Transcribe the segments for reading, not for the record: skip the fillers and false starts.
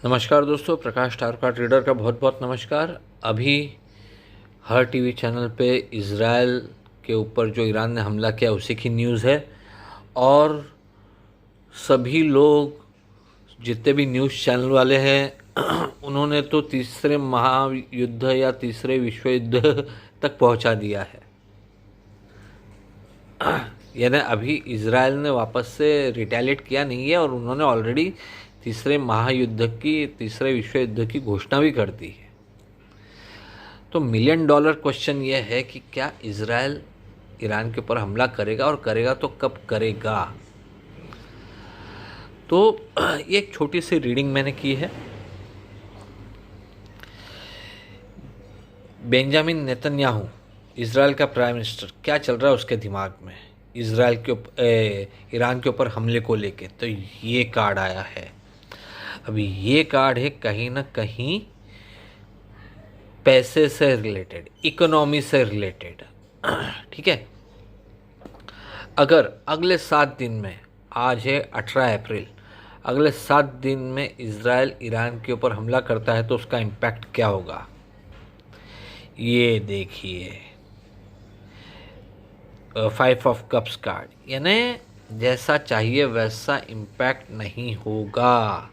नमस्कार दोस्तों, प्रकाश टारका ट्रेडर का बहुत बहुत नमस्कार। अभी हर टीवी चैनल पे इज़राइल के ऊपर जो ईरान ने हमला किया उसी की न्यूज़ है। और सभी लोग जितने भी न्यूज़ चैनल वाले हैं उन्होंने तो तीसरे महायुद्ध या तीसरे विश्व युद्ध तक पहुंचा दिया है। यानी अभी इज़राइल ने वापस से रिटेलिएट किया नहीं है और उन्होंने ऑलरेडी तीसरे विश्व युद्ध की घोषणा भी कर दी है। तो मिलियन डॉलर क्वेश्चन ये है कि क्या इज़राइल ईरान के ऊपर हमला करेगा, और करेगा तो कब करेगा। तो ये एक छोटी सी रीडिंग मैंने की है। बेंजामिन नेतन्याहू, इज़राइल का प्राइम मिनिस्टर, क्या चल रहा है उसके दिमाग में ईरान के ऊपर हमले को लेके। तो ये कार्ड आया है। अभी ये कार्ड है कहीं ना कहीं पैसे से रिलेटेड, इकोनॉमी से रिलेटेड। ठीक है, अगर अगले 7 दिन में, आज है 18 अप्रैल, अगले 7 दिन में इज़राइल ईरान के ऊपर हमला करता है तो उसका इम्पैक्ट क्या होगा। ये देखिए 5 ऑफ कप्स कार्ड, यानी जैसा चाहिए वैसा इम्पैक्ट नहीं होगा।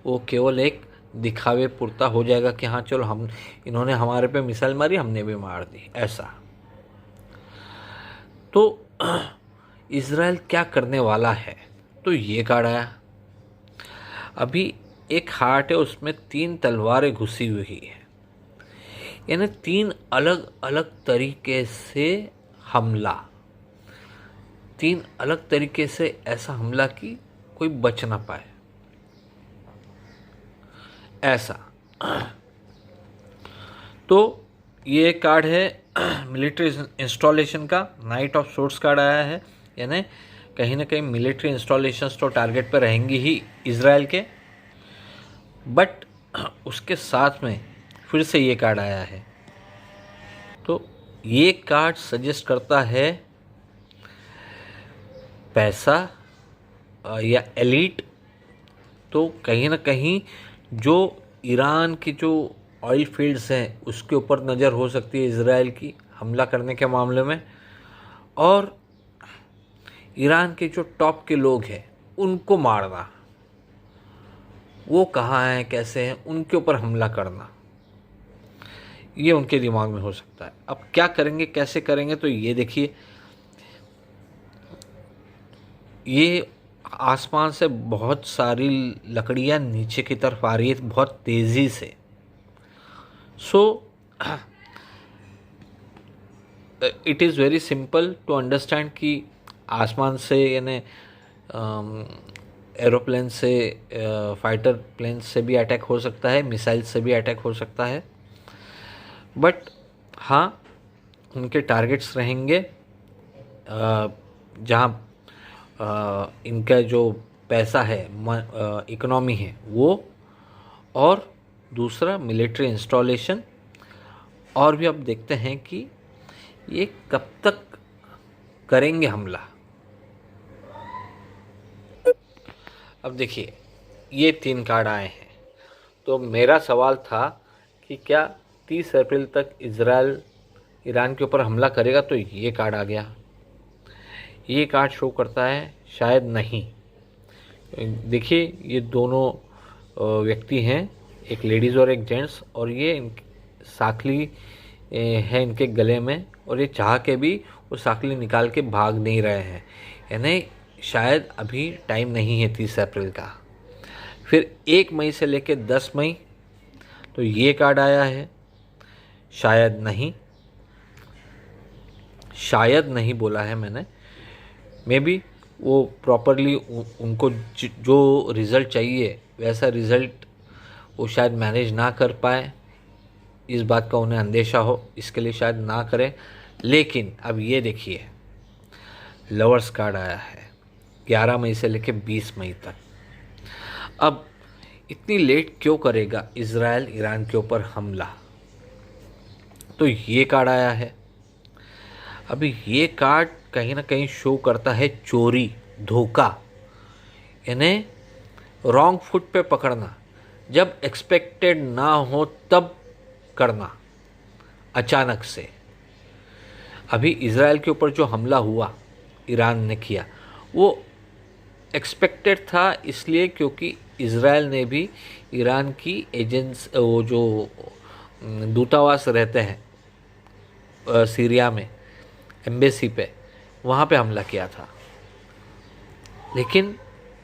वो केवल एक दिखावे पुरता हो जाएगा कि हाँ चलो इन्होंने हमारे पे मिसाइल मारी, हमने भी मार दी, ऐसा। तो इज़राइल क्या करने वाला है, तो ये कार्ड आया। अभी एक हार्ट है, उसमें 3 तलवारें घुसी हुई है, यानी 3 अलग अलग तरीके से हमला, 3 अलग तरीके से ऐसा हमला कि कोई बच ना पाए, ऐसा। तो ये कार्ड है मिलिट्री इंस्टॉलेशन का, नाइट ऑफ सोर्ड्स कार्ड आया है, यानी कहीं ना कहीं मिलिट्री इंस्टॉलेशंस तो टारगेट पर रहेंगी ही इज़राइल के। बट उसके साथ में फिर से ये कार्ड आया है। तो ये कार्ड सजेस्ट करता है पैसा या एलीट। तो कहीं ना कहीं जो ईरान की जो ऑयल फील्ड्स हैं उसके ऊपर नज़र हो सकती है इज़राइल की हमला करने के मामले में, और ईरान के जो टॉप के लोग हैं उनको मारना, वो कहाँ हैं, कैसे हैं, उनके ऊपर हमला करना, ये उनके दिमाग में हो सकता है। अब क्या करेंगे, कैसे करेंगे, तो ये देखिए, ये आसमान से बहुत सारी लकड़ियाँ नीचे की तरफ आ रही है बहुत तेज़ी से। So it is very simple to understand कि आसमान से, यानी एरोप्लेन से, फाइटर प्लेन से भी अटैक हो सकता है, मिसाइल से भी अटैक हो सकता है। बट हाँ, उनके टारगेट्स रहेंगे जहाँ इनका जो पैसा है, इकोनॉमी है वो, और दूसरा मिलिट्री इंस्टॉलेशन। और भी अब देखते हैं कि ये कब तक करेंगे हमला। अब देखिए, ये 3 कार्ड आए हैं। तो मेरा सवाल था कि क्या 30 अप्रैल तक इज़राइल ईरान के ऊपर हमला करेगा, तो ये कार्ड आ गया। ये कार्ड शो करता है शायद नहीं। देखिए, ये दोनों व्यक्ति हैं, एक लेडीज़ और एक जेंट्स, और ये साखली है इनके गले में, और ये चाह के भी वो साखली निकाल के भाग नहीं रहे हैं, यानी शायद अभी टाइम नहीं है 30 अप्रैल का। फिर 1 मई से लेकर 10 मई, तो ये कार्ड आया है, शायद नहीं, शायद नहीं बोला है मैंने, मे बी वो प्रॉपरली उनको जो रिज़ल्ट चाहिए वैसा रिज़ल्ट वो शायद मैनेज ना कर पाए, इस बात का उन्हें अंदेशा हो, इसके लिए शायद ना करें। लेकिन अब ये देखिए, लवर्स कार्ड आया है 11 मई से लेकर 20 मई तक। अब इतनी लेट क्यों करेगा इज़राइल ईरान के ऊपर हमला, तो ये कार्ड आया है। अभी ये कार्ड कहीं ना कहीं शो करता है चोरी, धोखा, यानी रॉन्ग फुट पे पकड़ना, जब एक्सपेक्टेड ना हो तब करना अचानक से। अभी इज़राइल के ऊपर जो हमला हुआ ईरान ने किया वो एक्सपेक्टेड था, इसलिए क्योंकि इज़राइल ने भी ईरान की वो जो दूतावास रहते हैं सीरिया में, एम्बेसी पे, वहाँ पे हमला किया था। लेकिन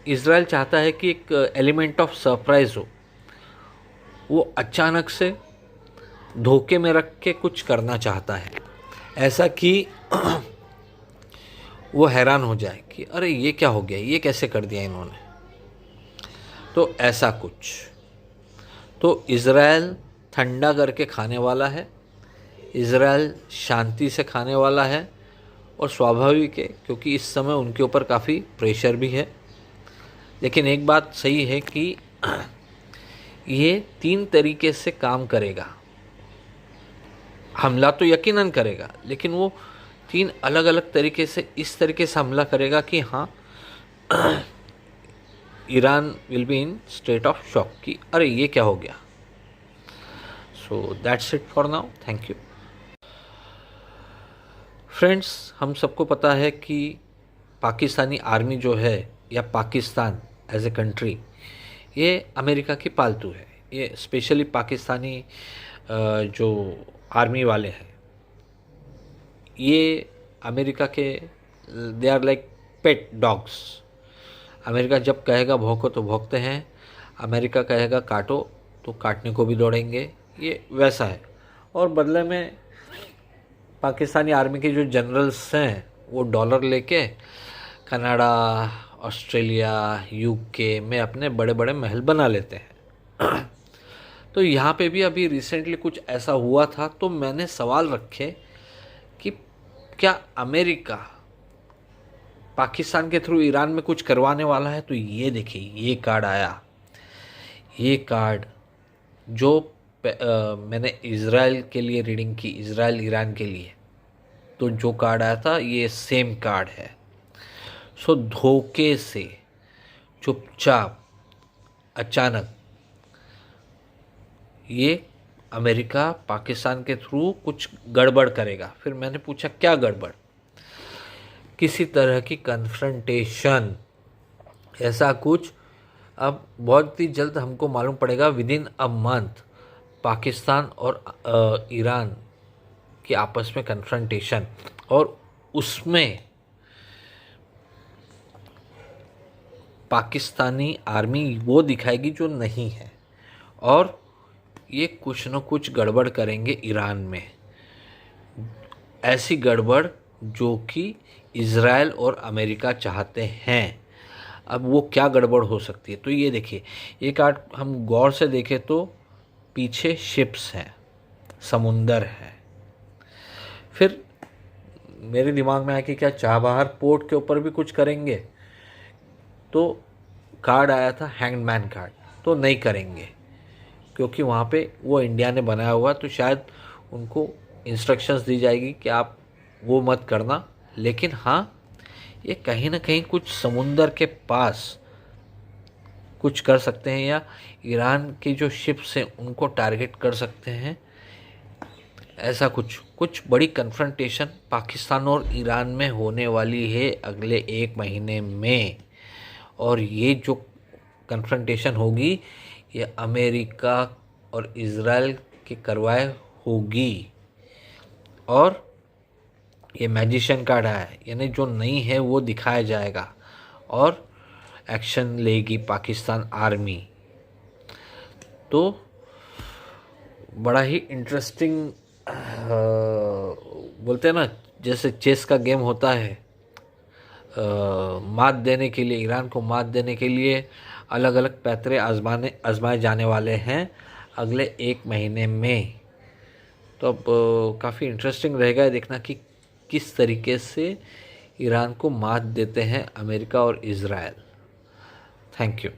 इज़राइल चाहता है कि एक एलिमेंट ऑफ सरप्राइज़ हो, वो अचानक से धोखे में रख के कुछ करना चाहता है, ऐसा कि वो हैरान हो जाए कि अरे ये क्या हो गया, ये कैसे कर दिया इन्होंने। तो ऐसा कुछ तो इज़राइल ठंडा करके खाने वाला है, इज़राइल शांति से खाने वाला है, और स्वाभाविक है क्योंकि इस समय उनके ऊपर काफ़ी प्रेशर भी है। लेकिन एक बात सही है कि ये 3 तरीके से काम करेगा। हमला तो यकीनन करेगा, लेकिन वो 3 अलग अलग तरीके से इस तरीके से हमला करेगा कि हाँ, Iran will be in state of shock कि अरे ये क्या हो गया। So that's it for now, thank you. Friends, हम सबको पता है कि पाकिस्तानी आर्मी जो है, या पाकिस्तान एज ए कंट्री, ये अमेरिका की पालतू है। ये स्पेशली पाकिस्तानी जो आर्मी वाले हैं, ये अमेरिका के, they are like pet dogs. America जब कहेगा भौंको तो भौंकते हैं, अमेरिका कहेगा काटो तो काटने को भी दौड़ेंगे, ये वैसा है। और बदले में पाकिस्तानी आर्मी के जो जनरल्स हैं वो डॉलर लेके कनाडा, ऑस्ट्रेलिया, यूके में अपने बड़े बड़े महल बना लेते हैं। तो यहाँ पे भी अभी रिसेंटली कुछ ऐसा हुआ था, तो मैंने सवाल रखे कि क्या अमेरिका पाकिस्तान के थ्रू ईरान में कुछ करवाने वाला है। तो ये देखिए, ये कार्ड आया, ये कार्ड जो मैंने इज़राइल के लिए रीडिंग की, इज़राइल ईरान के लिए, तो जो कार्ड आया था ये सेम कार्ड है। सो धोखे से, चुपचाप, अचानक ये अमेरिका पाकिस्तान के थ्रू कुछ गड़बड़ करेगा। फिर मैंने पूछा क्या गड़बड़, किसी तरह की कन्फ्रंटेशन, ऐसा कुछ। अब बहुत ही जल्द हमको मालूम पड़ेगा, with in a month Pakistan और ईरान के आपस में कन्फ्रंटेशन, और उसमें पाकिस्तानी आर्मी वो दिखाएगी जो नहीं है, और ये कुछ न कुछ गड़बड़ करेंगे ईरान में, ऐसी गड़बड़ जो कि इज़राइल और अमेरिका चाहते हैं। अब वो क्या गड़बड़ हो सकती है, तो ये देखिए, ये कार्ड हम गौर से देखें तो पीछे शिप्स हैं, समुंदर है। फिर मेरे दिमाग में आया कि क्या चाबहार पोर्ट के ऊपर भी कुछ करेंगे, तो कार्ड आया था हैंगमैन कार्ड, तो नहीं करेंगे क्योंकि वहाँ पे वो इंडिया ने बनाया हुआ, तो शायद उनको इंस्ट्रक्शंस दी जाएगी कि आप वो मत करना। लेकिन हाँ, ये कहीं ना कहीं कुछ समुंदर के पास कुछ कर सकते हैं, या ईरान की जो शिप्स हैं उनको टारगेट कर सकते हैं। ऐसा कुछ बड़ी कन्फ्रंटेशन पाकिस्तान और ईरान में होने वाली है अगले 1 महीने में, और ये जो कन्फ्रंटेशन होगी ये अमेरिका और इज़राइल के करवाए होगी। और ये मैजिशियन कार्ड है, यानी जो नहीं है वो दिखाया जाएगा और एक्शन लेगी पाकिस्तान आर्मी। तो बड़ा ही इंटरेस्टिंग, बोलते हैं ना, जैसे चेस का गेम होता है, मात देने के लिए, ईरान को मात देने के लिए अलग अलग पैतरे आजमाए जाने वाले हैं अगले 1 महीने में। तो अब काफ़ी इंटरेस्टिंग रहेगा देखना कि किस तरीके से ईरान को मात देते हैं अमेरिका और इज़राइल। Thank you.